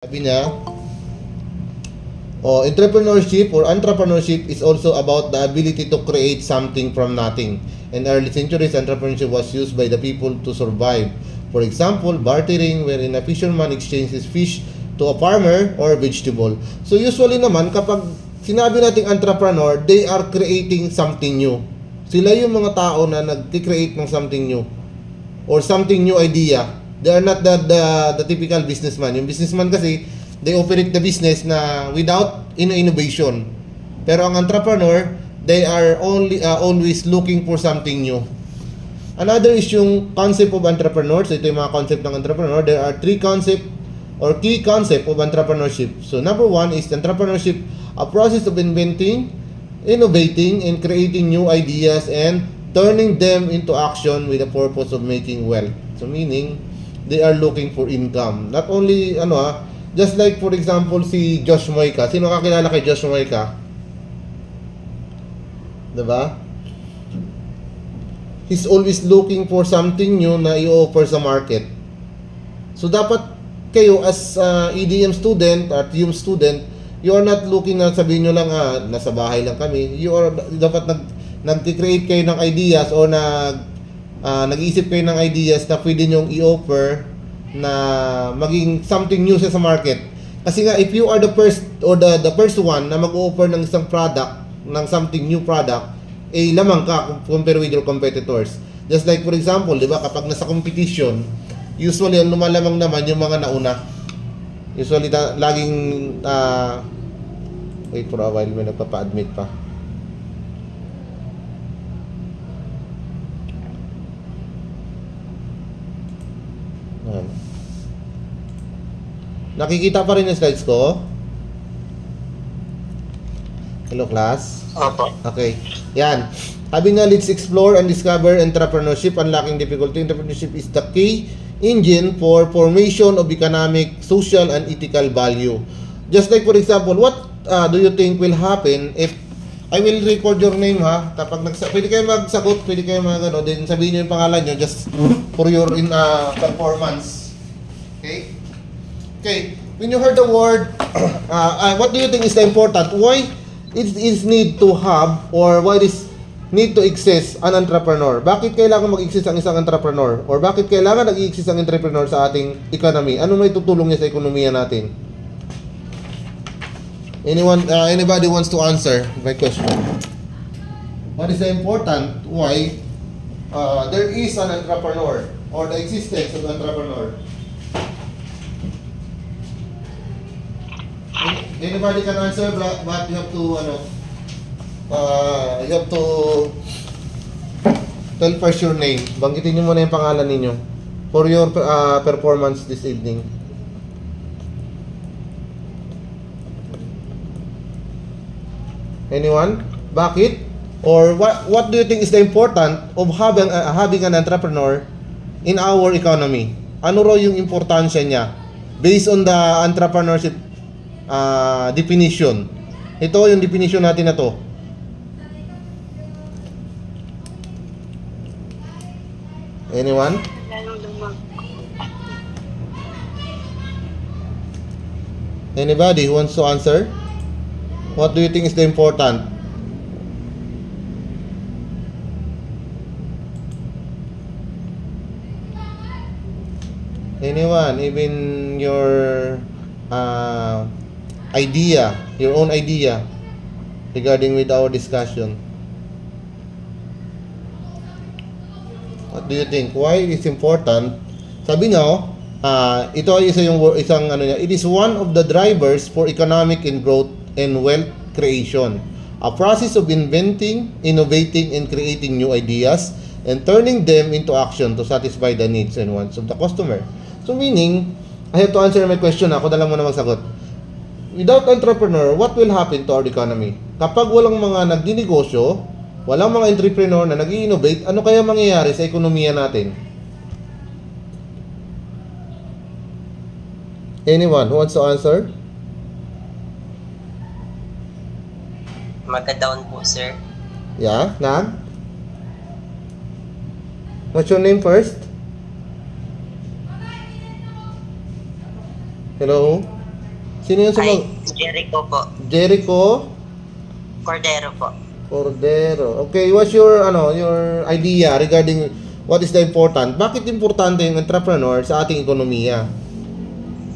Sabi niya, entrepreneurship is also about the ability to create something from nothing. In early centuries, entrepreneurship was used by the people to survive. For example, bartering, wherein a fisherman exchanges fish to a farmer or vegetable. So usually naman, kapag sinabi nating entrepreneur, they are creating something new. Sila yung mga tao na nag-create ng something new or something new idea. They are not the typical businessman. Yung businessman kasi, they operate the business na without innovation. Pero ang entrepreneur, they are always looking for something new. Another is yung concept of entrepreneurs. Ito yung mga concept ng entrepreneur. There are three concept or key concept of entrepreneurship. So number one is entrepreneurship, a process of inventing, innovating, and creating new ideas and turning them into action with the purpose of making wealth. So meaning, they are looking for income. Not only, just like for example, si Josh Moyka. Sino kakilala kay Josh Moyka? Diba? He's always looking for something new na i-offer sa market. So dapat kayo as EDM student at YUM student, you are not looking na sabihin nyo lang, nasa bahay lang kami. You are dapat nag-create kayo ng ideas o nag-iisip kayo ng ideas na pwede nyong i-offer na maging something new sa market. Kasi nga, if you are the first or the first one na mag-offer ng isang product, ng something new product, lamang ka compare with your competitors. Just like for example, di ba, kapag nasa competition, usually ang lumalamang naman yung mga nauna. Usually laging wait for a while, may nagpapa-admit pa. Nakikita pa rin yung slides ko? Hello class? Opo. Okay. Yan. Sabi nga, let's explore and discover entrepreneurship, unlocking difficulty. Entrepreneurship is the key engine for formation of economic, social, and ethical value. Just like for example, what do you think will happen if I will record your name ha? Kapag pwede kayo magsagot, pwede kayo then sabihin nyo yung pangalan nyo just for your performance. Okay? Okay. When you heard the word, what do you think is the important? Why it is need to have or why is need to exist an entrepreneur? Bakit kailangan mag-exist ang isang entrepreneur? Or bakit kailangan nag-exist ang entrepreneur sa ating economy? Ano may tutulong niya sa ekonomiya natin? Anybody wants to answer my question? What is the important why there is an entrepreneur or the existence of entrepreneur? Anybody can answer, but you have to tell first your name. Banggitin niyo muna yung pangalan ninyo for your performance this evening. Anyone? Bakit? Or what do you think is the important of having an entrepreneur in our economy? Ano raw yung importansya niya based on the entrepreneurship definition? Ito yung definition natin na to. Anyone? Anybody who wants to answer? What do you think is the important? Anyone? Even your idea, your own idea regarding with our discussion. What do you think? Why it's important? Sabi nyo, ito ay isang ano niya, it is one of the drivers for economic and growth and wealth creation. A process of inventing, innovating, and creating new ideas and turning them into action to satisfy the needs and wants of the customer. So meaning, I have to answer my question. Ako na lang muna magsagot. Without entrepreneur, what will happen to our economy? Kapag walang mga nagdinegosyo, walang mga entrepreneur na nag-i-innovate, ano kaya mangyayari sa ekonomiya natin? Anyone who wants to answer? Magka-down po, sir. Yeah, Nag? What's your name first? Hello? Sino yung Ay, Jericho po. Jericho Cordero po. Cordero. Okay, what's your your idea regarding what is the important? Bakit importante yung entrepreneur sa ating ekonomiya?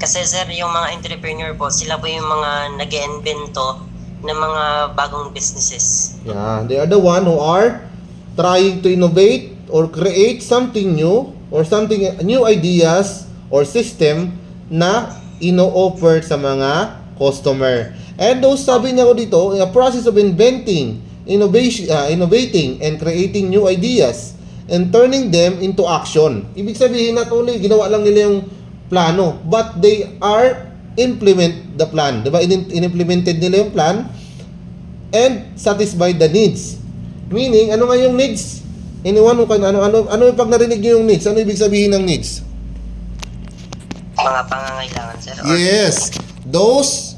Kasi sir, yung mga entrepreneur po, sila po yung mga nag-iimbento ng mga bagong businesses. Yeah, they are the one who are trying to innovate or create something new or something new ideas or system na ino-offer sa mga customer. And those, sabi niya ko dito, in a process of inventing, innovating and creating new ideas and turning them into action. Ibig sabihin, not only ginawa lang nila yung plano, but they are implement the plan. Diba? In-implemented nila yung plan and satisfy the needs. Meaning, ano nga yung needs? Anyone who can, ano yung pag narinig nyo yung needs? Ano ibig sabihin ng needs? Mga pangangailangan sir. Yes, those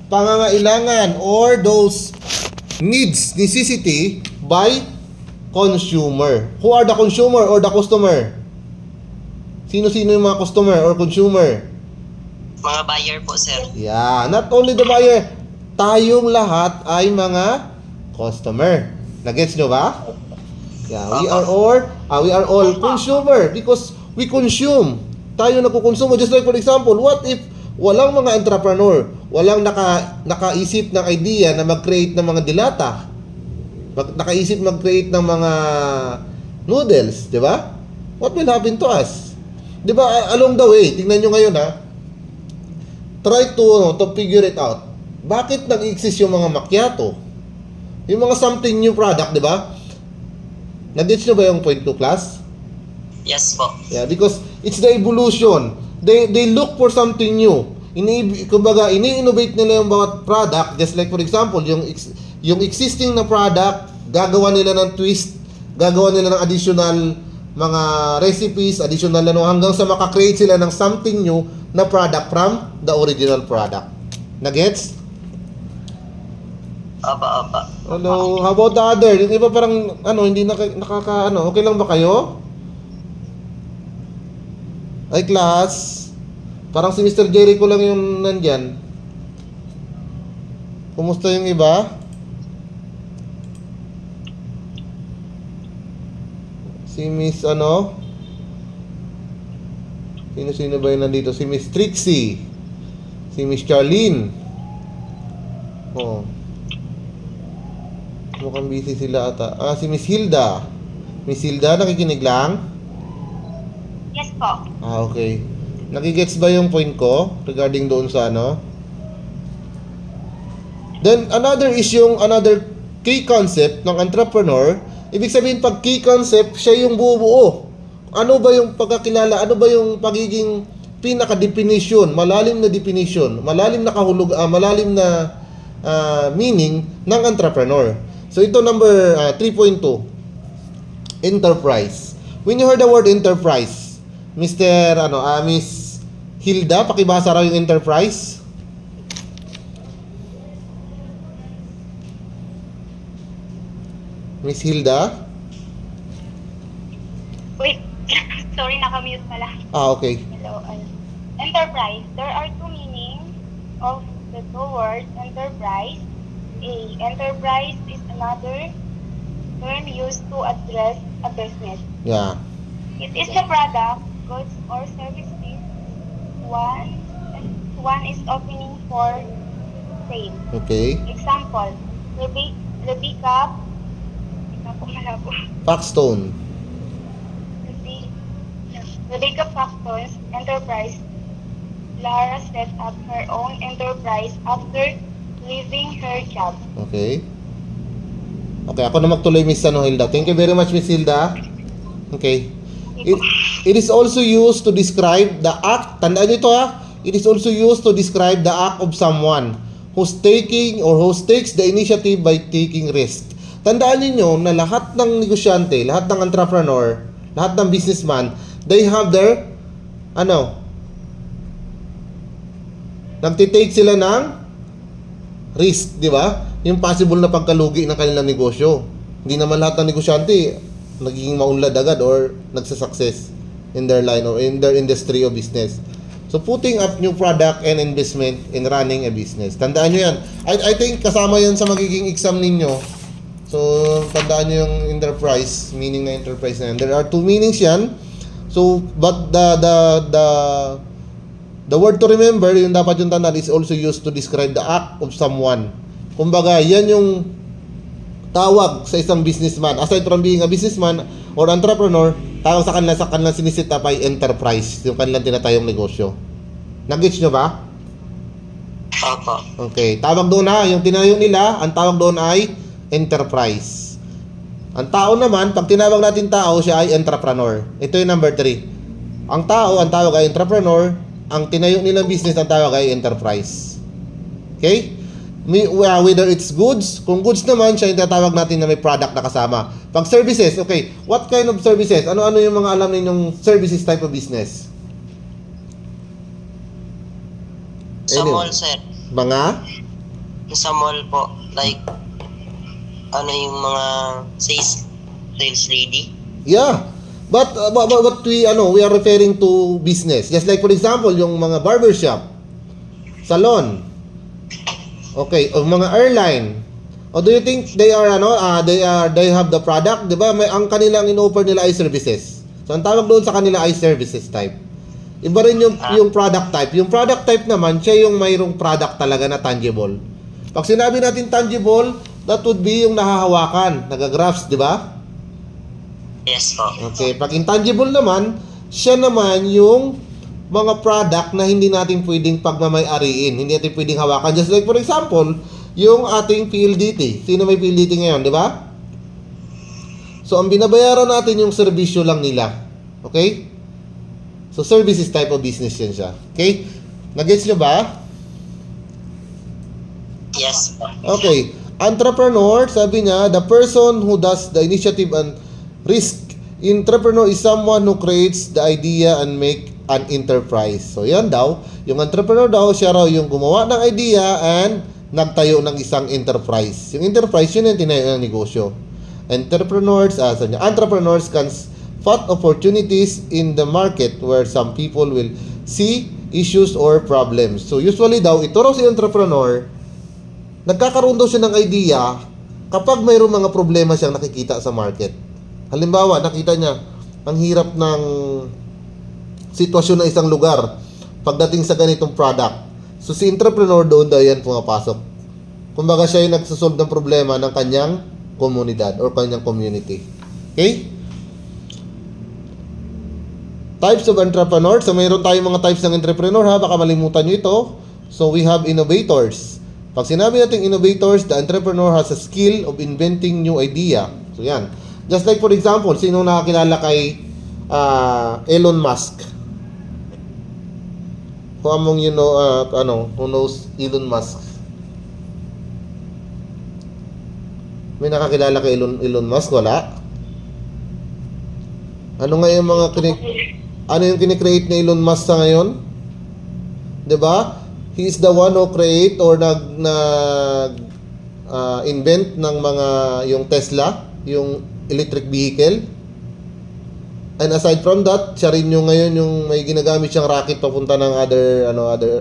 pangangailangan or those needs, necessity by consumer. Who are the consumer or the customer? Sino-sino yung mga customer or consumer? Mga buyer po sir. Yeah, not only the buyer, tayong lahat ay mga customer. Nagets nyo ba? Yeah, we are all consumer because we consume. Tayo nagkukonsumo. Just like for example, what if walang mga entrepreneur, walang nakaisip ng idea na mag-create ng mga dilata, nakaisip mag-create ng mga noodles, di ba? What will happen to us? Di ba, along the way, tingnan nyo ngayon ha, try to figure it out. Bakit nag-exist yung mga macchiato? Yung mga something new product, di ba? Nag-gets nyo ba yung point 2 class? Yes po. Yeah, because it's the evolution. They look for something new. Kumbaga, ini-innovate nila yung bawat product. Just like for example, yung existing na product, gagawa nila ng twist, gagawa nila ng additional mga recipes, additional hanggang sa makakreate sila ng something new na product from the original product. Nagets? Opa. Hello, how about the other? Yung iba parang hindi okay lang ba kayo? Ay, class. Parang si Mr. Jericho lang yung nandyan. Kumusta yung iba? Si Miss Sino ba yung nandito? Si Miss Trixie. Si Miss Charlene. Oh. Mukhang busy sila ata. Si Miss Hilda. Miss Hilda, nakikinig lang? Yes po. Okay. Nagigets ba yung point ko regarding doon sa Then, another key concept ng entrepreneur. Ibig sabihin, pag key concept, siya yung buo-buo. Ano ba yung pagkakilala? Ano ba yung pagiging pinaka-definition? Malalim na definition. Malalim na kahulog, malalim na meaning ng entrepreneur. So, ito number 3.2. Enterprise. When you heard the word enterprise, Miss Hilda, pakibasa raw yung enterprise. Miss Hilda? Wait, sorry, naka-mute pala. Okay. Hello. Enterprise. There are two meanings of the two words enterprise. Enterprise is another term used to address a business. Yeah. It is a product, goods, or services. One is opening for sale. Okay. Example, Rebecca Paxton. Rebecca Paxton's enterprise. Lara set up her own enterprise after leaving her job. Okay. Okay, ako na magtuloy, Miss Hilda. Thank you very much, Miss Hilda. Okay. It is also used to describe the act. Tandaan nyo ito ha. It is also used to describe the act of someone who takes the initiative by taking risk. Tandaan niyo na lahat ng negosyante, lahat ng entrepreneur, lahat ng businessman, they have their nagtitake sila ng risk, di ba? Yung possible na pagkalugi ng kanilang negosyo. Hindi naman lahat ng negosyante nagiging maunlad agad or nagsa-success in their line or in their industry o business. So So putting up new product and investment in running a business. Tandaan nyo yan. I think kasama yan sa magiging exam ninyo. So tandaan nyo yung enterprise, meaning na enterprise na yan. There are two meanings yan. So but the word to remember, yung dapat yung tandaan, is also used to describe the act of someone. Kumbaga, yan yung tawag sa isang businessman. Aside from being a businessman or entrepreneur, tawag sa kanila sinisit up ay enterprise, yung kanilang tinatayong negosyo. Nag-gets nyo ba? Opo. Okay, tawag doon yung tinayo nila, ang tawag doon ay enterprise. Ang tao naman, pag tinawag natin tao, siya ay entrepreneur. Ito yung number 3. Ang tao, ang tawag ay entrepreneur, ang tinayo nilang business, ang tawag ay enterprise. Okay? Whether it's goods, kung goods naman, siya yung tatawag natin na may product na kasama. Pag services, okay, what kind of services? Ano-ano yung mga alam ninyong services type of business? Sa Anyway. mall, sir. Mga? Sa mall po. Like, ano yung mga sales lady? Yeah. But we are referring to business. Just like for example, yung mga barbershop, salon. Okay, o mga airline. O do you think they have the product, 'di ba? Ang kanilang in-offer nila ay services. So ang tawag doon sa kanila ay services type. Iba rin yung product type. Yung product type naman, siya yung mayroong product talaga na tangible. Pag sinabi natin tangible, that would be yung nahahawakan, nagagraphs, 'di ba? Yes po. Okay, pag intangible naman, siya naman yung mga product na hindi natin pwedeng pagmamay-ariin, hindi natin pwedeng hawakan. Just like for example, yung ating PLDT. Sino may PLDT ngayon, di ba? So, ang binabayaran natin yung serbisyo lang nila. Okay? So, services type of business yan siya. Okay? Nag-gets nyo ba? Yes po. Okay. Entrepreneur, sabi niya, the person who does the initiative and risk. Entrepreneur is someone who creates the idea and make an enterprise. So, yan daw. Yung entrepreneur daw, siya raw yung gumawa ng idea and nagtayo ng isang enterprise. Yung enterprise, yun yung tinayo ng negosyo. Entrepreneurs can spot opportunities in the market where some people will see issues or problems. So, usually daw, ito raw si entrepreneur, nagkakaroon daw siya ng idea kapag mayroong mga problema siyang nakikita sa market. Halimbawa, nakita niya, ang hirap ng sitwasyon ng isang lugar pagdating sa ganitong product. So, si entrepreneur doon daw yan pumapasok. Kumbaga, siya yung nagsasolve ng problema ng kanyang komunidad or kanyang community. Okay? Types of entrepreneur. So, mayroon tayong mga types ng entrepreneur, ha? Baka malimutan nyo ito. So, we have innovators. Pag sinabi natin innovators, the entrepreneur has a skill of inventing new idea. So, yan. Just like for example, sino nakakilala kay Elon Musk? Who among you know, who knows Elon Musk? May nakakilala kay Elon Musk? Wala? Ano nga yung mga kinikreate ni Elon Musk sa ngayon? 'Di ba? He is the one who create or invent ng mga yung Tesla, yung electric vehicle. And aside from that, siya rin yung ngayon yung may ginagamit siyang rocket papunta ng other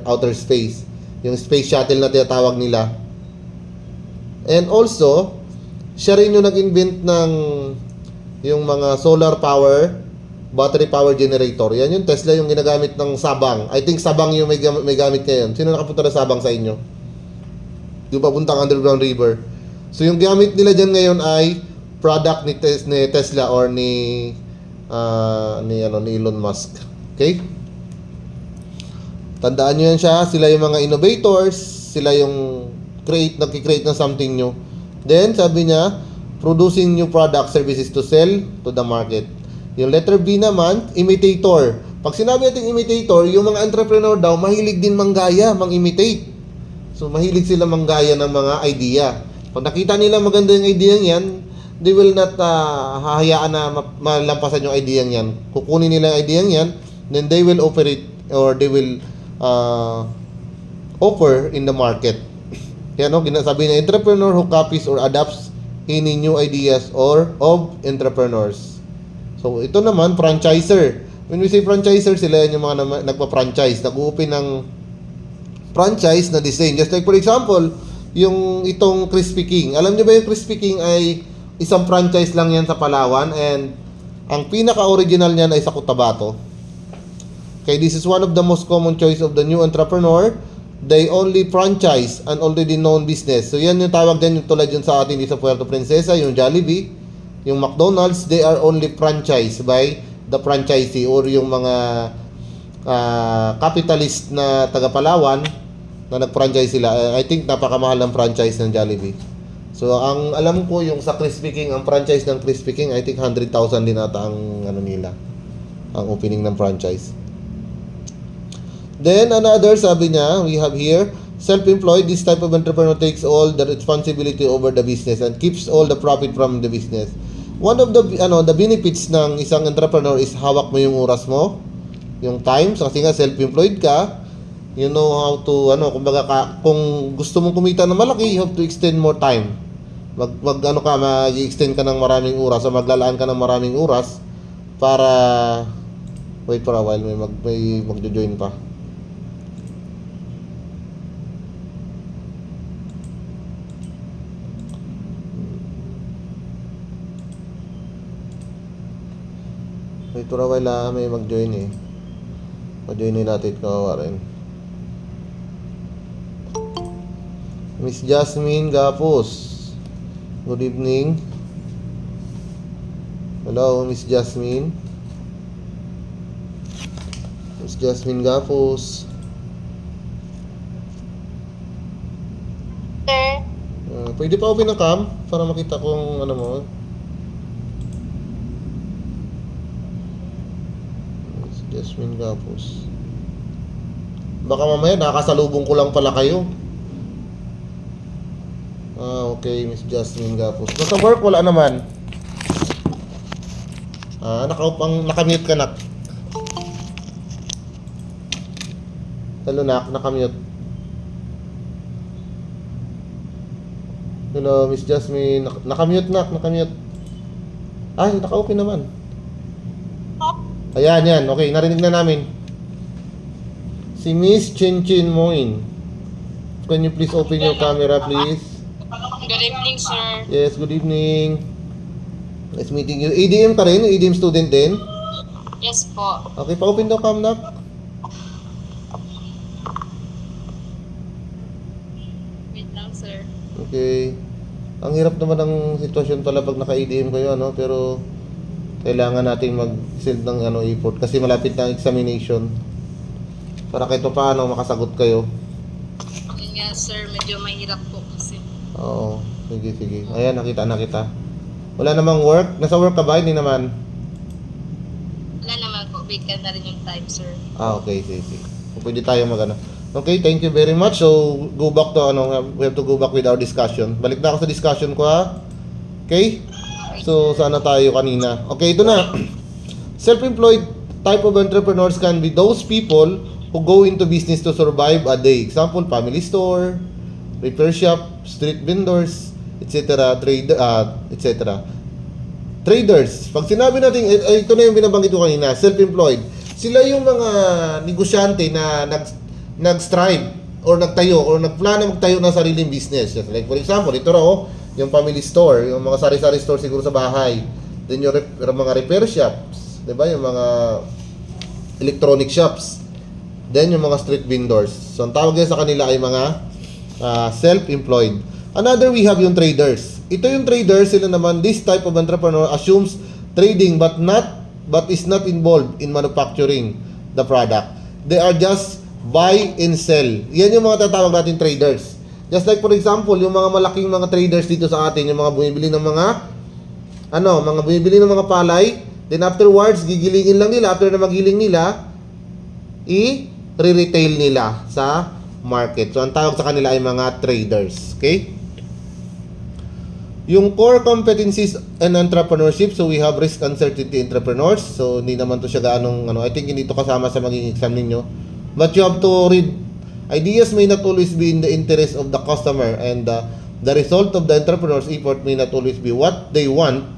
outer space. Yung space shuttle na tinatawag nila. And also, siya rin yung nag-invent ng yung mga solar power, battery power generator. Yan yung Tesla yung ginagamit ng Sabang. I think Sabang yung may gamit ngayon. Sino nakapunta na Sabang sa inyo? Yung papuntang underground river. So yung gamit nila dyan ngayon ay product ni Tesla or ni Elon Musk. Okay? Tandaan nyo yan siya. Sila yung mga innovators. Sila yung nag-create ng something new. Then, sabi niya, producing new product services to sell to the market. Yung letter B naman, imitator. Pag sinabi natin imitator, yung mga entrepreneur daw, mahilig din manggaya, mang-imitate. So, mahilig sila manggaya ng mga idea. Pag nakita nila maganda yung idea yan, they will not hahayaan na malampasan yung idea yan. Kukunin nila yung idea yan, then they will offer it or they will offer in the market. Kaya sabi na entrepreneur who copies or adapts any new ideas or of entrepreneurs. So ito naman, franchiser. When we say franchisor, sila yan yung mga nagpa-franchise, nag-open ng franchise na design. Just like for example, yung itong Crispy King. Alam niyo ba yung Crispy King ay isang franchise lang yan sa Palawan, and ang pinaka-original niyan ay sa Cotabato. Okay, this is one of the most common choice of the new entrepreneur. They only franchise an already known business. So yan yung tawag din, yung tulad yun sa atin dito sa Puerto Princesa, yung Jollibee, yung McDonald's, they are only franchised by the franchisee or yung mga capitalist na taga Palawan na nag-franchise sila. I think napakamahal ng franchise ng Jollibee. So ang alam ko yung sa Crispy King, ang franchise ng Crispy King, I think 100,000 din ata ang ano nila, ang opening ng franchise. Then another, sabi niya, we have here, self-employed, this type of entrepreneur takes all the responsibility over the business and keeps all the profit from the business. One of the the benefits ng isang entrepreneur is hawak mo yung oras mo, yung time, kasi nga self-employed ka, you know how to kumbaga kung gusto mong kumita na malaki, you have to extend more time. Mag-extend ka ng maraming oras, o maglalaan ka ng maraming oras para wait for a while, may magjo-join pa. Wait for a while, may mag-join eh. Mag-join natin kawawa rin. Miss Jasmine Gapos. Good evening. Hello, Miss Jasmine. Miss Jasmine Gapos. Sir, Pwede pa open ang cam para makita kung ano mo. Miss Jasmine Gapos. Baka mamaya nakakasalubong ko lang pala kayo. Okay, Miss Jasmine Gapos. Nasa work, wala naman. Nakamute ka, nak. Hello, nak. Nakamute. Hello, Miss Jasmine. Nakamute, nak. Nakamute. Ay, naka-open naman. Ayan, yan. Okay, narinig na namin. Si Miss Chinchin Moin. Can you please open your camera, please? Good evening, sir. Yes, good evening. Nice meeting you. ADM ka rin? ADM student din? Yes po. Okay, pa-open daw cam, nak. Wait lang, sir. Okay. Ang hirap naman ng sitwasyon pala pag naka-ADM kayo, pero kailangan natin mag-send ng effort kasi malapit na ang examination. Para kahit paano makasagot kayo. Yun nga, sir. Medyo mahirap po kasi. Oo. Sige. Ayan, nakita na kita. Wala namang work? Nasa work ka ba? Hindi naman. Wala naman po. Vacant na rin yung time, sir. Okay. Sige. Pwede tayo mag-ano. Okay, thank you very much. So, go back to we have to go back with our discussion. Balik na ako sa discussion ko, ha? Okay? So, sana tayo kanina. Okay, ito na. Self-employed type of entrepreneurs can be those people who go into business to survive a day. Example, family store, repair shop, street vendors, etc. etc. Traders. Pag sinabi natin, ito na yung binabanggit ko kanina, self-employed. Sila yung mga negosyante na nag-strive or nagtayo or nagplano magtayo ng sariling business. Like for example, ito raw, yung family store, yung mga sari-sari store siguro sa bahay. Then yung mga repair shops, 'di ba? Yung mga electronic shops. Then yung mga street vendors. So ang tawag sa kanila ay mga self-employed. Another, we have yung traders. Ito yung traders, sila naman, this type of entrepreneur assumes trading but is not involved in manufacturing the product. They are just buy and sell. Yan yung mga tatawag natin traders. Just like for example, yung mga malaking mga traders dito sa atin, yung mga bumibili ng mga palay, then afterwards, gigilingin lang nila, after na magiling nila, i-retail nila sa market. So, ang tawag sa kanila ay mga traders. Okay? Yung core competencies and entrepreneurship, so we have risk uncertainty entrepreneurs. So, hindi naman to siya gaanong, I think hindi to kasama sa maging exam ninyo. But you have to read. Ideas may not always be in the interest of the customer, and the result of the entrepreneur's effort may not always be what they want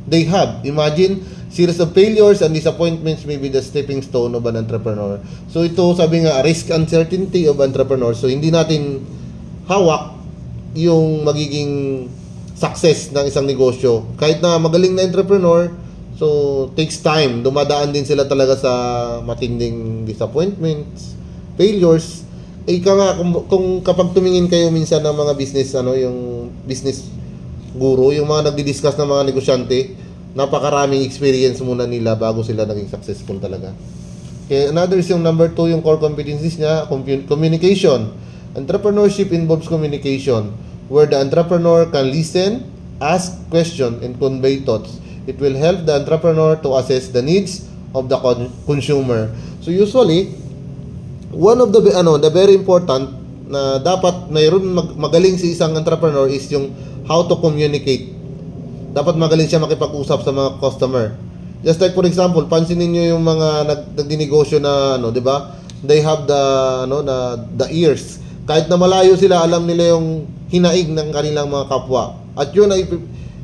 they have. Imagine, series of failures and disappointments may be the stepping stone of an entrepreneur. So ito, sabi nga, risk uncertainty of entrepreneur. So hindi natin hawak yung magiging success ng isang negosyo. Kahit na magaling na entrepreneur, so takes time. Dumadaan din sila talaga sa matinding disappointments, failures. Ika nga, kung kapag tumingin kayo minsan ng mga business, yung business guru, yung mga nagdi-discuss ng mga negosyante, napakaraming experience muna nila bago sila naging successful talaga. Okay, another is yung number 2, yung core competencies niya, communication. Entrepreneurship involves communication, where the entrepreneur can listen, ask questions, and convey thoughts. It will help the entrepreneur to assess the needs of the consumer. So usually, one of the very important na dapat mayroon magaling si isang entrepreneur is yung how to communicate. Dapat magaling siya makipag-usap sa mga customer. Just like for example, pansinin niyo yung mga nagdinegosyo na di ba? They have the ears. Kahit na malayo sila, alam nila yung hinaing ng kanilang mga kapwa. At yun ay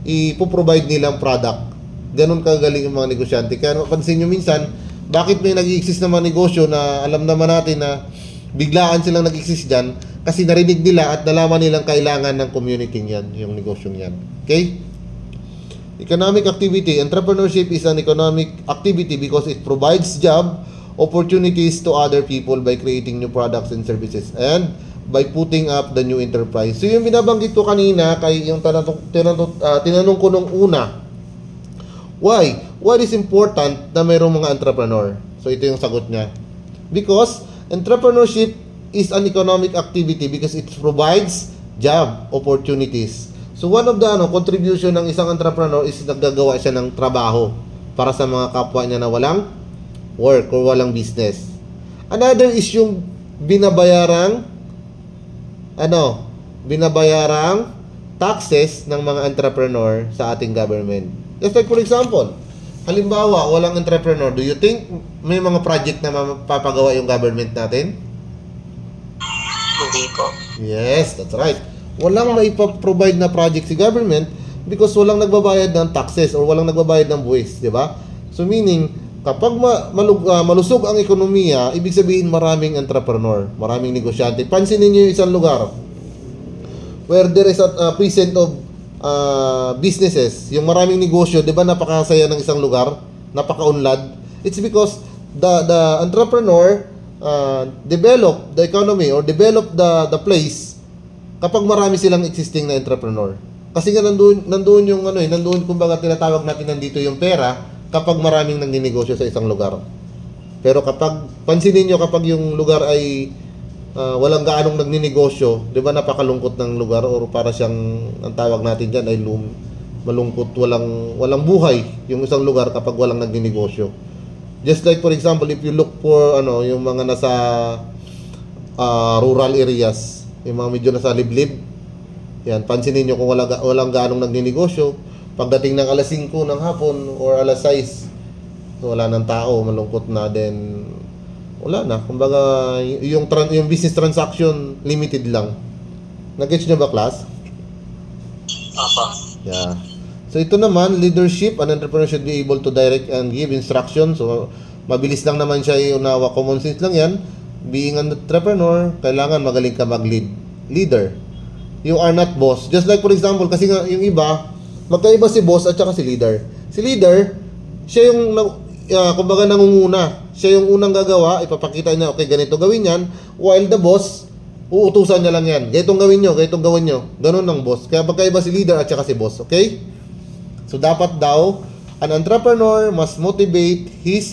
ipoprovide nilang product. Ganun kagaling yung mga negosyante. Kaya pansin niyo minsan, bakit may nag-exist na mga negosyo na alam naman natin na biglaan silang nag-exist dyan kasi narinig nila at nalaman nilang kailangan ng community yan, yung negosyong yan. Okay? Economic activity. Entrepreneurship is an economic activity because it provides job opportunities to other people by creating new products and services and by putting up the new enterprise. So yung binabanggit ko kanina kay yung tinanong ko nung una, why? Why is important na mayroong mga entrepreneur? So ito yung sagot niya. Because entrepreneurship is an economic activity because it provides job opportunities. So one of the contribution ng isang entrepreneur is naggagawa siya ng trabaho para sa mga kapwa niya na walang work or walang business. Another is yung binabayarang taxes ng mga entrepreneur sa ating government. Just like for example, halimbawa, walang entrepreneur, do you think may mga project na mapapagawa yung government natin? Hindi po. Yes, that's right. Walang maipaprovide na project si government because walang nagbabayad ng taxes or walang nagbabayad ng buwis, di ba? So meaning, kapag malusog ang ekonomiya, ibig sabihin maraming entrepreneur, maraming negosyante. Pansinin niyo yung isang lugar where there is a presence of businesses, yung maraming negosyo, di ba napakasaya ng isang lugar, napakaunlad. It's because the entrepreneur develop the economy or develop the place kapag marami silang existing na entrepreneur. Kasi nga nandoon yung nandoon kumbaga tinatawag natin nandito yung pera kapag maraming nagninegosyo sa isang lugar. Pero kapag pansinin niyo kapag yung lugar ay walang gaanong nagninegosyo, 'di ba napakalungkot ng lugar or para siyang ang tawag natin diyan ay malungkot, walang buhay yung isang lugar kapag walang nagninegosyo. Just like for example, if you look for yung mga nasa rural areas, yung mga medyo nasa liblib, yan, pansinin nyo kung walang gaanong nagninegosyo, pagdating ng alas 5 ng hapon or alas 6, wala nang tao, malungkot na, then wala na. Kumbaga, yung business transaction, limited lang. Nag-gets nyo ba, class? Opo. Yeah. So ito naman, leadership, an entrepreneur should be able to direct and give instructions. So mabilis lang naman siya iunawa, common sense lang yan. Being an entrepreneur, kailangan magaling ka mag-lead. Leader. You are not boss. Just like for example, kasi nga yung iba, magkaiba si boss at saka si leader. Si leader, siya yung kumbaga nangunguna. Siya yung unang gagawa, ipapakita niya, okay, ganito gawin yan. While the boss, uutusan niya lang yan. Ganitong gawin nyo, ganitong gawin nyo. Ganun ng boss. Kaya magkaiba si leader at saka si boss. Okay? So dapat daw, an entrepreneur must motivate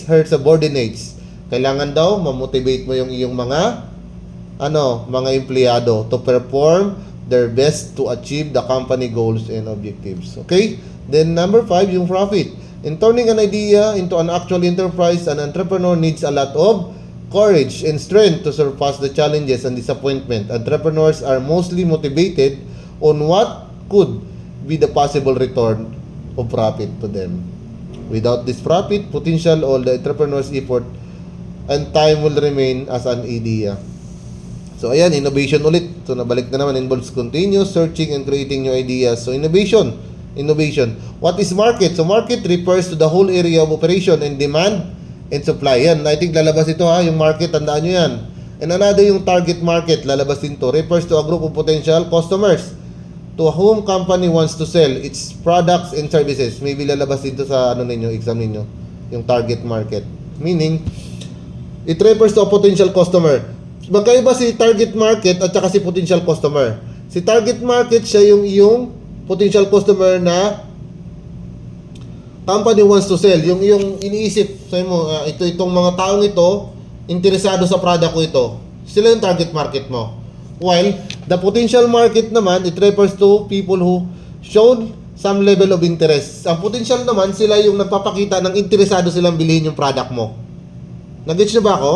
her subordinates. Kailangan daw ma-motivate mo yung iyong mga empleyado to perform their best to achieve the company goals and objectives. Okay? Then number 5, yung profit. In turning an idea into an actual enterprise, an entrepreneur needs a lot of courage and strength to surpass the challenges and disappointment. Entrepreneurs are mostly motivated on what could be the possible return of profit to them. Without this profit potential, all the entrepreneur's effort and time will remain as an idea. So ayan, innovation ulit. So nabalik na naman, involves continuous searching and creating new ideas. So innovation, Innovation. What is market? So market refers to the whole area of operation and demand and supply. Yan, I think lalabas ito ha, yung market, tandaan nyo yan. And another yung target market, lalabas din to, refers to a group of potential customers to whom company wants to sell its products and services. Maybe lalabas dito sa ano ninyo, exam ninyo, yung target market. Meaning, it refers to a potential customer. Magkaiba si target market at saka si potential customer. Si target market, siya yung iyong potential customer na company wants to sell. Yung iniisip, sabi mo, itong mga taong ito, interesado sa product ko ito. Sila yung target market mo. While, the potential market naman, it refers to people who showed some level of interest. Ang potential naman, sila yung nagpapakita ng interesado silang bilhin yung product mo. Nag-gets na ba ako?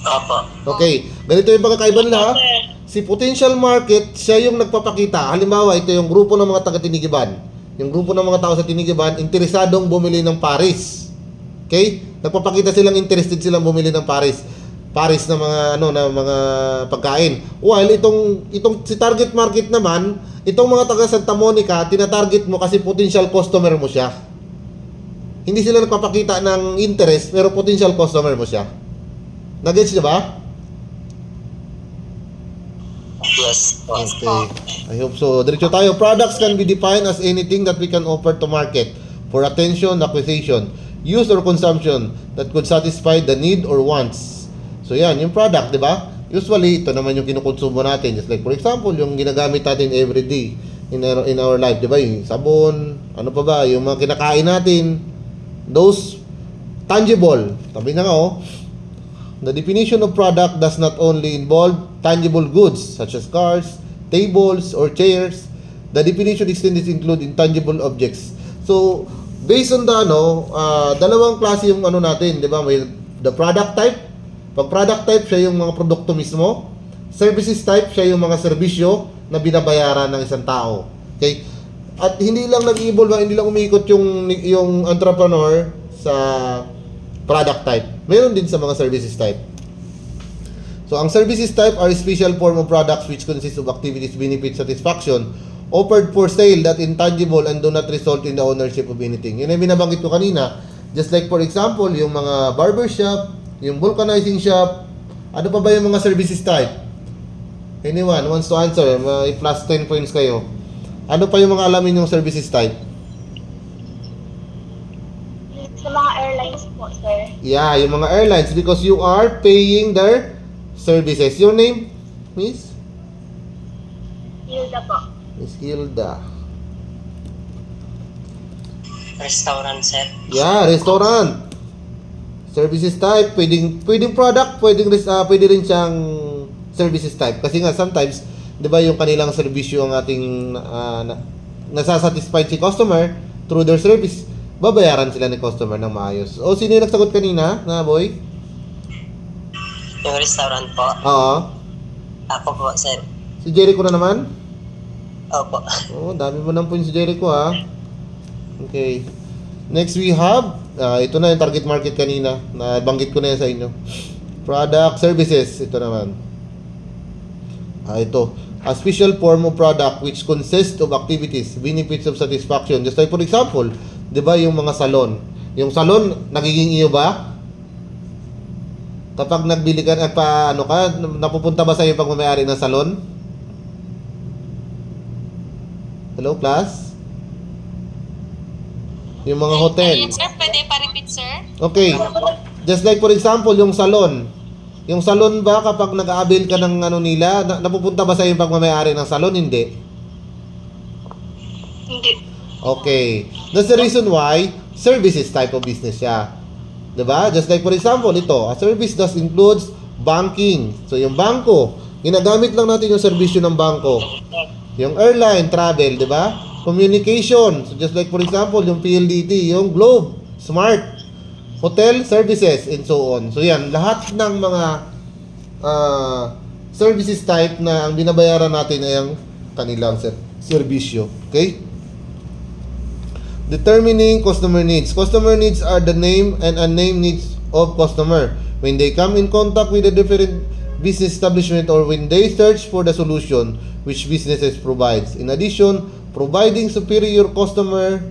Opo. Okay, ganito yung pagkakaiba nila ha. Si potential market, siya yung nagpapakita. Halimbawa, ito yung grupo ng mga taga-Tinigiban. Yung grupo ng mga tao sa Tinigiban, interesadong bumili ng Paris. Okay? Nagpapakita silang interested silang bumili ng Paris. Paris na mga na mga pagkain. While itong si target market naman, itong mga taga Santa Monica, tina-target mo kasi potential customer mo siya. Hindi sila nagpapakita ng interest, pero potential customer mo siya. Nag-gets niyo ba? Yes. Okay. I hope so. Diretso tayo. Products can be defined as anything that we can offer to market for attention, acquisition, use or consumption that could satisfy the need or wants. So yan, yung product, di ba? Usually, ito naman yung kinukonsumo natin. Just like for example, yung ginagamit natin every day in our life, di ba? Yung sabon, ano pa ba? Yung mga kinakain natin. Those tangible. Sabi na nga, oh. The definition of product does not only involve tangible goods such as cars, tables, or chairs. The definition extends include intangible objects. So, based on the dalawang klase yung natin, di ba? May the product type. Pag product type, siya yung mga produkto mismo. Services type, siya yung mga serbisyo na binabayaran ng isang tao. Okay? At hindi lang nag-evolve, hindi lang umikot yung entrepreneur sa product type. Meron din sa mga services type. So, ang services type are a special form of products which consist of activities, benefit, satisfaction offered for sale that intangible and do not result in the ownership of anything. Yun ay binabanggit ko kanina. Just like for example, yung mga barber shop, yung vulcanizing shop, ano pa ba yung mga services type? Anyone wants to answer? May plus 10 points kayo. Ano pa yung mga alamin yung services type? Sa mga airlines po, sir. Yeah, yung mga airlines because you are paying their services. Your name, Miss? Hilda po. Miss Hilda. Restaurant, sir. Yeah, restaurant. Services type, pwedeng product, pwede rin siyang services type. Kasi nga sometimes, 'di ba, yung kanilang serbisyo ang ating nasasatisfied si customer through their service, babayaran sila ni customer ng maayos. O sino yung nagsagot kanina, na boy? Yung restaurant po. Oo. Ako po, sir. Si Jericho na naman? Opo. Oh, dami mo ng points si Jericho ha. Okay. Next we have, ito na yung target market kanina. Nabanggit ko na yan sa inyo. Product, services. Ito naman. Ito. A special form of product which consists of activities, benefits of satisfaction. Just like for example, di ba yung mga salon? Yung salon, nagiging iyo ba? Kapag nagbili ka, napupunta ba sa iyo pag may-ari ng salon? Hello, class? Yung mga hotel. Yes, sir. Pwede pa-repeat, sir? Okay. Just like for example, yung salon. Yung salon ba kapag nag-aabil ka ng nila, napupunta ba sa iyo yung pagmamayari ng salon? Hindi. Hindi. Okay. That's the reason why services type of business siya. Diba? Just like for example, ito, a service does includes banking. So yung bangko, ginagamit lang natin yung serbisyo ng bangko. Yung airline, travel, diba? Communication. So just like for example, yung PLDT, yung Globe, Smart, hotel services, and so on. So yan, lahat ng mga services type na ang binabayaran natin ay ang kanilang serbisyo. Okay? Determining customer needs. Customer needs are the name and unnamed needs of customer when they come in contact with a different business establishment or when they search for the solution which businesses provides. In addition, Providing superior customer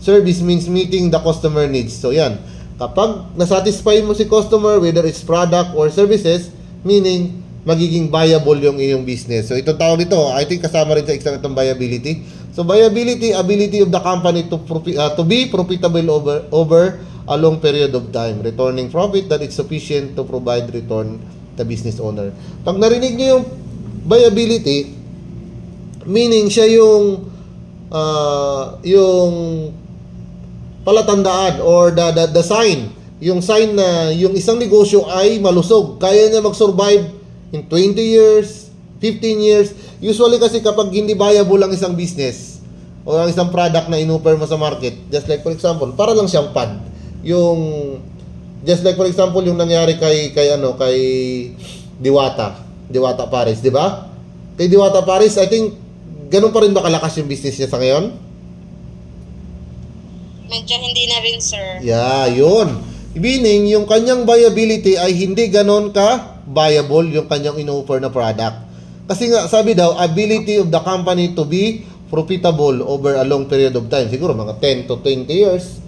service means meeting the customer needs. So yan, kapag nasatisfy mo si customer, whether it's product or services, meaning magiging viable yung iyong business. So itong tawag dito, I think kasama rin sa exam itong viability. So viability, ability of the company to be profitable over a long period of time, returning profit that is sufficient to provide return the business owner. Pag narinig niyo yung viability, meaning siya yung palatandaan or the sign, yung sign na yung isang negosyo ay malusog, kaya niya mag-survive in 20 years, 15 years. Usually kasi kapag hindi viable ang isang business o ang isang product na in-offer mo sa market, just like for example, para lang siyang pad. Just like for example yung nangyari kay Diwata Paris, di ba? Kay Diwata Paris, I think ganun pa rin ba kalakas yung business niya sa ngayon? Medyo hindi na rin, sir. Yeah, yun. Meaning, yung kanyang viability ay hindi ganon ka viable yung kanyang in-offer na product. Kasi nga, sabi daw, ability of the company to be profitable over a long period of time. Siguro mga 10 to 20 years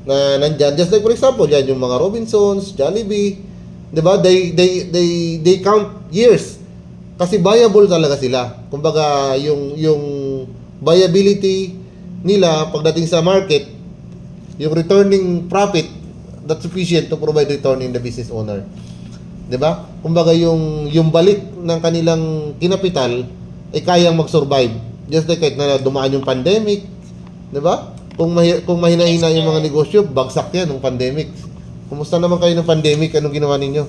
na nandyan. Just like for example, yan yung mga Robinsons, Jollibee, di ba? They count years. Kasi viable talaga sila. Kumbaga, yung viability nila pagdating sa market, yung returning profit that's sufficient to provide return in the business owner. 'Di ba? Kumbaga yung balik ng kanilang kinapital ay kayang mag-survive. Just like kahit na dumaan yung pandemic, 'di ba? Kung mahina-hina yung mga negosyo, bagsak 'yan ng pandemic. Kumusta naman kayo ng pandemic? Anong ginawa ninyo?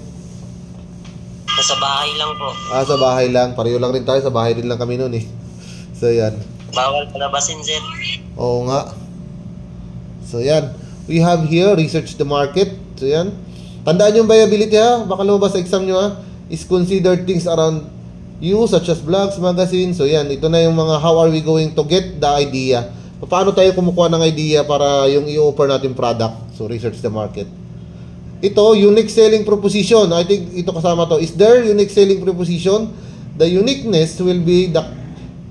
Sa bahay lang po. Sa bahay lang. Pareho lang rin tayo. Sa bahay din lang kami noon eh. So, yan. Bawal palabasin, sir. Oo nga. So, yan. We have here, research the market. So, yan. Tandaan yung viability ha. Baka lumabas sa exam nyo ha. Is considered things around you such as blogs, magazines. So, yan. Ito na yung mga how are we going to get the idea. Paano tayo kumukuha ng idea para yung i-offer natin product. So, research the market. Ito, unique selling proposition. I think ito kasama to. Is there unique selling proposition? The uniqueness will be the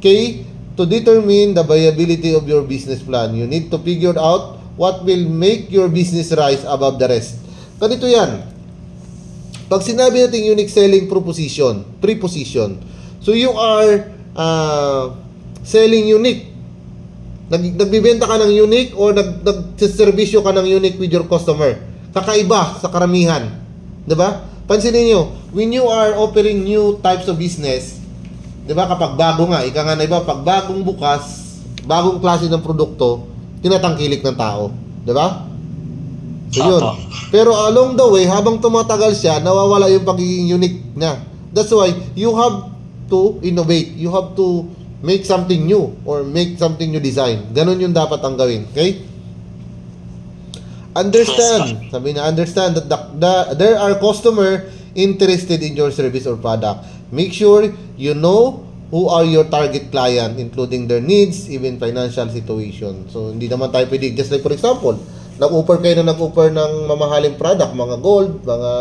key to determine the viability of your business plan. You need to figure out what will make your business rise above the rest. Ganito yan. Pag sinabi natin unique selling proposition, preposition, so you are selling unique. Nagbibenta ka ng unique or nagsiservisyo ka ng unique with your customer. Kakaiba sa karamihan. 'Di ba? Pansinin niyo, when you are offering new types of business, 'di ba, kapag bago nga, ika nga na iba, pag bagong bukas, bagong klase ng produkto, tinatangkilik ng tao, 'di ba? So yun. Pero along the way, habang tumatagal siya, nawawala yung pagiging unique niya. That's why you have to innovate. You have to make something new or make something new design. Ganun yung dapat ang gawin. Okay? Understand. Sabi na, understand that there are customer interested in your service or product. Make sure you know who are your target client, including their needs, even financial situation. So, hindi naman tayo pwede. Just like for example, nag-offer ng mamahaling product, mga gold, mga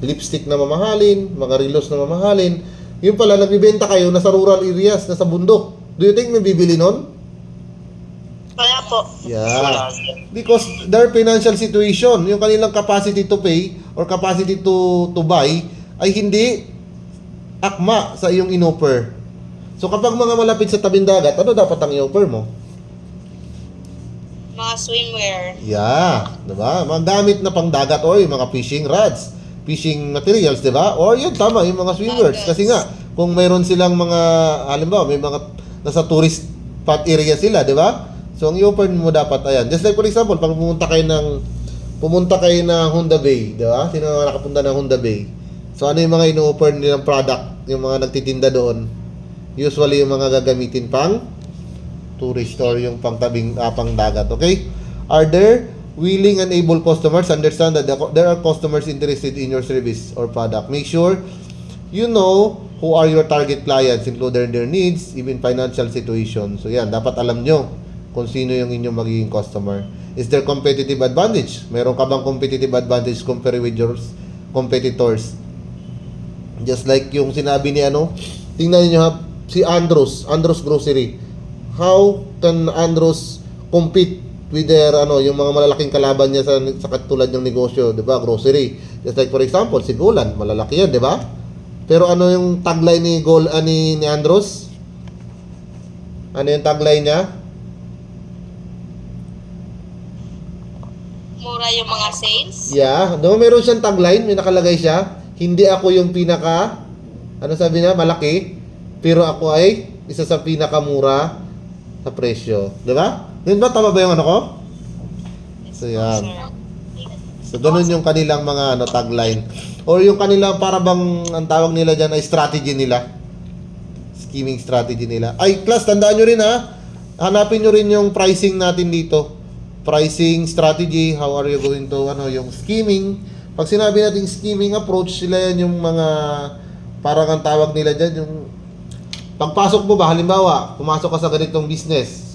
lipstick na mamahalin, mga relos na mamahalin. Yung pala, nagbibenta kayo nasa rural areas, nasa bundok. Do you think may bibili nun? Wala po. Yeah. Because their financial situation, yung kanilang capacity to pay or capacity to buy ay hindi akma sa iyong in-offer. So kapag mga malapit sa tabing dagat, ano dapat ang i-offer mo? Mga swimwear. Yeah, 'di ba? Mga gamit na pangdagat or yung mga fishing rods, fishing materials, 'di ba? Or yun tama, yung mga swimmers kasi nga kung mayroon silang mga halimbawa, may mga nasa tourist spot area sila, 'di ba? So, ang i-offer mo dapat, ayan. Just like for example, pag pumunta kayo ng Honda Bay, di ba? Sino nga nakapunta ng Honda Bay? So, ano yung mga ino-offer nilang product, yung mga nagtitinda doon? Usually, yung mga gagamitin pang tourist or yung pang dagat, okay? Are there willing and able customers? Understand that there are customers interested in your service or product. Make sure you know who are your target clients, including their needs, even financial situation. So, yan, dapat alam nyo kung sino yung inyong magiging customer. Is there competitive advantage? Meron ka bang competitive advantage compared with your competitors? Just like yung sinabi ni tingnan niyo ha, si Andros Grocery. how can Andros compete with their yung mga malalaking kalaban niya sa katulad ng negosyo, 'di ba? Grocery. Just like for example, si Golan, malalaki 'yan, 'di ba? Pero ano yung tagline ni Andros? Ano yung tagline niya? Mura yung mga sales. Yeah, meron siyang tagline, may nakalagay siya. Hindi ako yung pinaka sabi niya, malaki, pero ako ay isa sa pinakamura sa presyo, 'di ba? Yun ba tama ba yung ko? So yan. So ganun yung kanilang mga tagline. Or yung kanilang para bang ang tawag nila diyan ay strategy nila. Scheming strategy nila. Ay, class, tandaan nyo rin ha. Hanapin nyo rin yung pricing natin dito. Pricing strategy, how are you going to yung scheming. Pag sinabi natin scheming approach, sila yan yung mga parang ang tawag nila diyan yung pagpasok mo ba, halimbawa, pumasok ka sa ganitong business,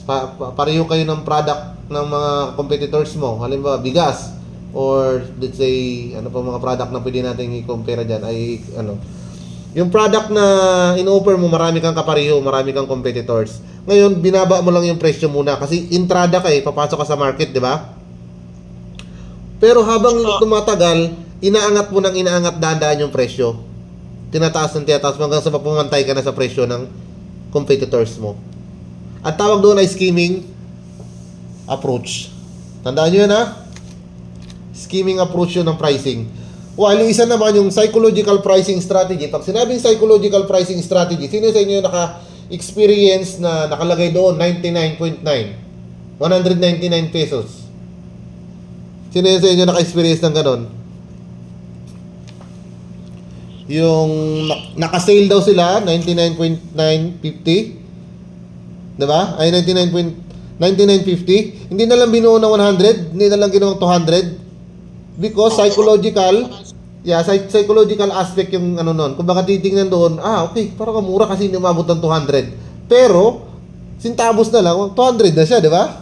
pareho kayo ng product ng mga competitors mo, halimbawa bigas, or let's say, pa mga product na pwede natin i-compare dyan, ay yung product na in-offer mo, marami kang kapareho, marami kang competitors. Ngayon, binaba mo lang yung presyo muna kasi intrada ka papasok ka sa market, di ba? Pero habang tumatagal, inaangat mo ng inaangat, dadaan yung presyo. Tinataas hanggang sa mapumantay ka na sa presyo ng competitors mo. At tawag doon ay scheming approach. Tandaan nyo yan ha? Scheming approach yun ng pricing. While yung isa naman yung psychological pricing strategy. Pag sinabing psychological pricing strategy, sino sa inyo naka-experience na nakalagay doon 99.9? 199 pesos. Sino sa inyo naka-experience ng ganon? Yung naka-sale daw sila 99.950, 'di ba? Ay 99.9950. Hindi na lang binuo ng 100, hindi na lang ginawang 200 because psychological aspect yung noon. Kung baka titingnan doon, okay, parang mura kasi hindi umabot ng 200. Pero sintabos na lang, 200 na siya, 'di ba?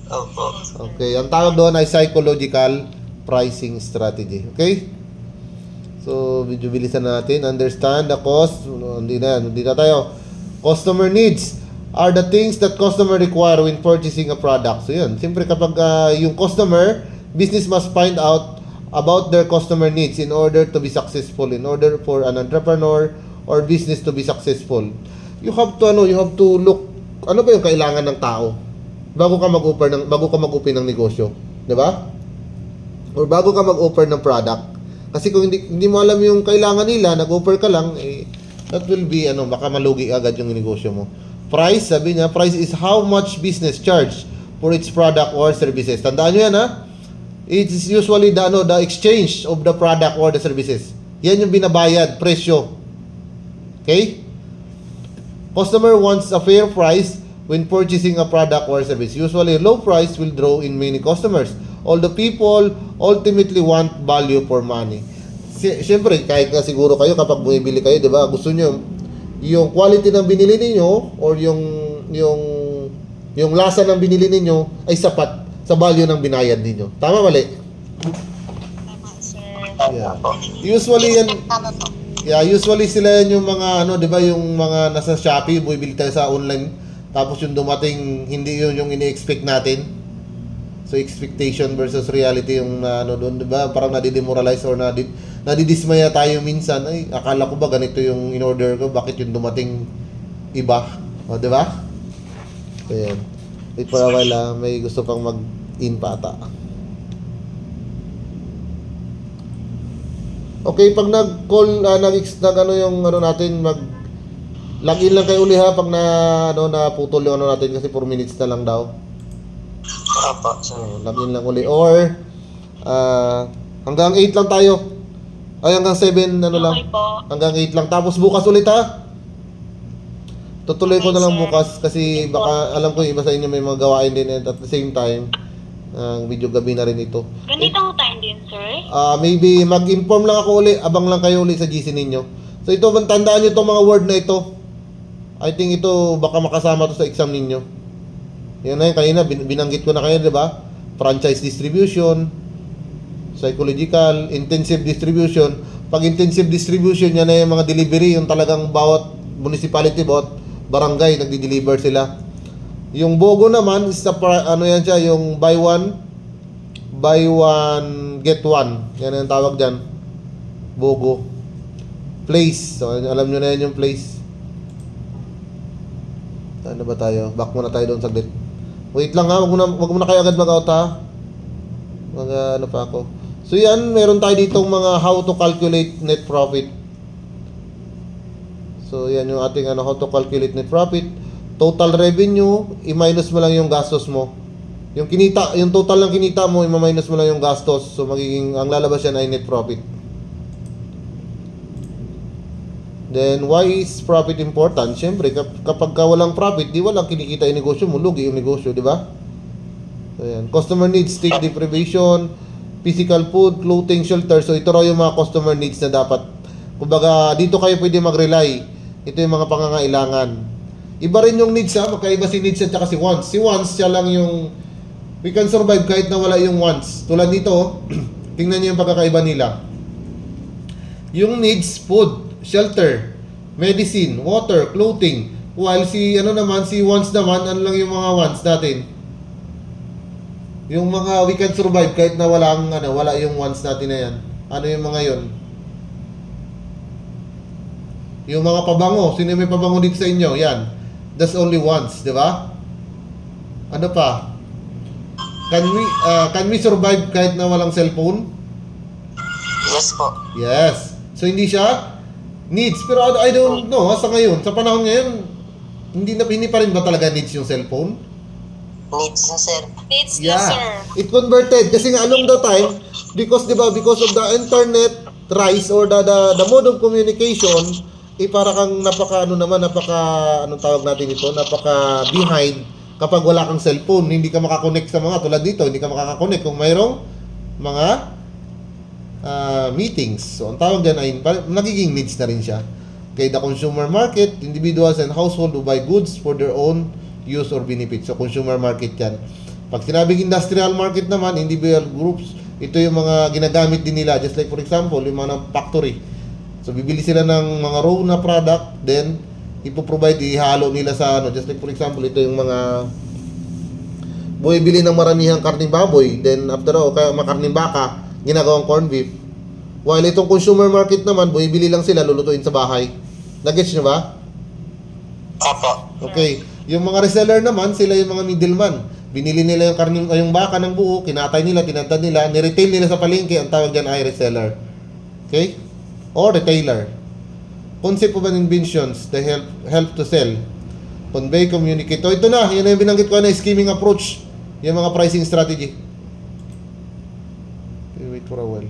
Opo. Okay, ang tawag doon ay psychological pricing strategy. Okay? So, medyo bilisan natin. Understand the cost. Hindi na tayo. Customer needs are the things that customer require when purchasing a product. So, yun. Siyempre, kapag yung customer, business must find out about their customer needs in order to be successful, in order for an entrepreneur or business to be successful. You have to look, ano ba yung kailangan ng tao bago ka mag-open ng negosyo, 'di ba? Or bago ka mag-offer ng product. Kasi kung hindi mo alam yung kailangan nila, nag-offer ka lang, that will be baka malugi agad yung negosyo mo. Price, sabi niya, price is how much business charge for its product or services. Tandaan niyo yan ha. It is usually the exchange of the product or the services. Yan yung binabayad, presyo. Okay? Customer wants a fair price when purchasing a product or service. Usually, low price will draw in many customers. All the people ultimately want value for money. Siyempre, kahit nga siguro kayo kapag bumibili kayo, 'di ba? Gusto niyo yung quality ng binili niyo or yung lasa ng binili niyo ay sapat sa value ng binayad niyo. Tama mali? Tama, sir. Yeah. Usually sila yan yung mga 'di ba, yung mga nasa Shopee, bumibili tayo sa online, tapos yung dumating hindi yun yung ini-expect natin. So expectation versus reality yung doon, 'di ba? Parang nadidemoralize or nadidismaya tayo minsan. Ay, akala ko ba ganito yung in-order ko, bakit yung dumating iba? O, 'di ba? Ayan. Wait for a while, may gusto pang mag-in pa ata. Okay, pag nag-call yung natin, log-in lang kayo uli ha pag naputol yung natin kasi 4 minutes na lang daw. Opo, sir. Login lang uli. Or, hanggang 8 lang tayo. Ay, hanggang 7, lang. Okay po. Hanggang 8 lang. Tapos bukas ulit ha. Tutuloy ko na lang bukas kasi baka alam ko iba sa inyo may mga gawain din at the same time, video gabi na rin ito. Ganitong time din, sir? Maybe mag-inform lang ako uli. Abang lang kayo uli sa GC ninyo. So ito, tandaan nyo itong mga word na ito. I think ito baka makasama to sa exam ninyo. Yan na yun, kanina binanggit ko na kayo, di ba? Franchise distribution, psychological, intensive distribution. Pag intensive distribution, yan na yung mga delivery, yung talagang bawat municipality, bawat barangay, nagdi-deliver sila. Yung BOGO naman is ano yan siya, yung buy one get one. Yan ang tawag dyan. BOGO. Place. So, alam nyo na yan yung place. Saan na ba tayo? Back muna tayo doon saglit. Wait lang ha, wag mo na kayo agad mag-out ha. Ano pa ako. So yan, meron tayo ditong mga how to calculate net profit. So yan yung ating how to calculate net profit. Total revenue, i-minus mo lang yung gastos mo. Yung total ng kinita mo, i-minus mo lang yung gastos. So magiging, ang lalabas yan ay net profit. Then, why is profit important? Siyempre, kapag walang profit, di walang kinikita yung negosyo mo, lugi yung negosyo, di ba? So yan. Customer needs, sleep deprivation, physical food, clothing, shelter. So ito raw yung mga customer needs na dapat. Kumbaga, dito kayo pwede mag-rely. Ito yung mga pangangailangan. Iba rin yung needs ha, magkaiba si needs at saka si wants. Si wants, siya lang yung we can survive kahit na wala yung wants. Tulad dito, tingnan niyo yung pagkakaiba nila. Yung needs, food, shelter, medicine, water, clothing. While si wants naman, ano lang yung mga wants natin? Yung mga we can survive kahit na wala yung wants natin na yan. Ano yung mga yon? Yung mga pabango, sino may pabango dito sa inyo? Yan. That's only once, di ba? Ano pa? Can we survive kahit na walang cellphone? Yes po. Yes. So hindi siya needs, pero I don't know, sa ngayon, sa panahon ngayon, hindi pa rin ba talaga needs yung cellphone? Needs na sir. Needs na, sir. It converted kasi nga along the time because of the internet rise or the mode of communication, para kang anong tawag natin ito, napaka behind kapag wala kang cellphone, hindi ka makakonect sa mga tulad dito, hindi ka makakakonect kung mayroong mga meetings. So ang tawag dyan ay nagiging needs na rin siya. Okay, the consumer market, individuals and household who buy goods for their own use or benefit. So consumer market yan. Pag sinabing industrial market naman, individual groups, ito yung mga ginagamit din nila. Just like for example, yung mga factory. So bibili sila ng mga raw na product, then ipoprovide, ihalo nila sa just like for example, ito yung mga bumibili ng maramihang karning baboy, then after all, kaya makarning baka, ginagawang corn beef. While itong consumer market naman, bumibili lang sila, lulutuin sa bahay. Nag-gets nyo ba? Opo. Okay. Yung mga reseller naman, sila yung mga middleman. Binili nila yung baka ng buo, kinatay nila, tinatad nila, niretail nila sa palengke, ang tawag dyan ay reseller. Okay? Or retailer. Concept of an inventions, the help to sell. Convey, communicate. Ito na, yun na yung binanggit ko na scheming approach. Yung mga pricing strategy. Okay, wait for a while.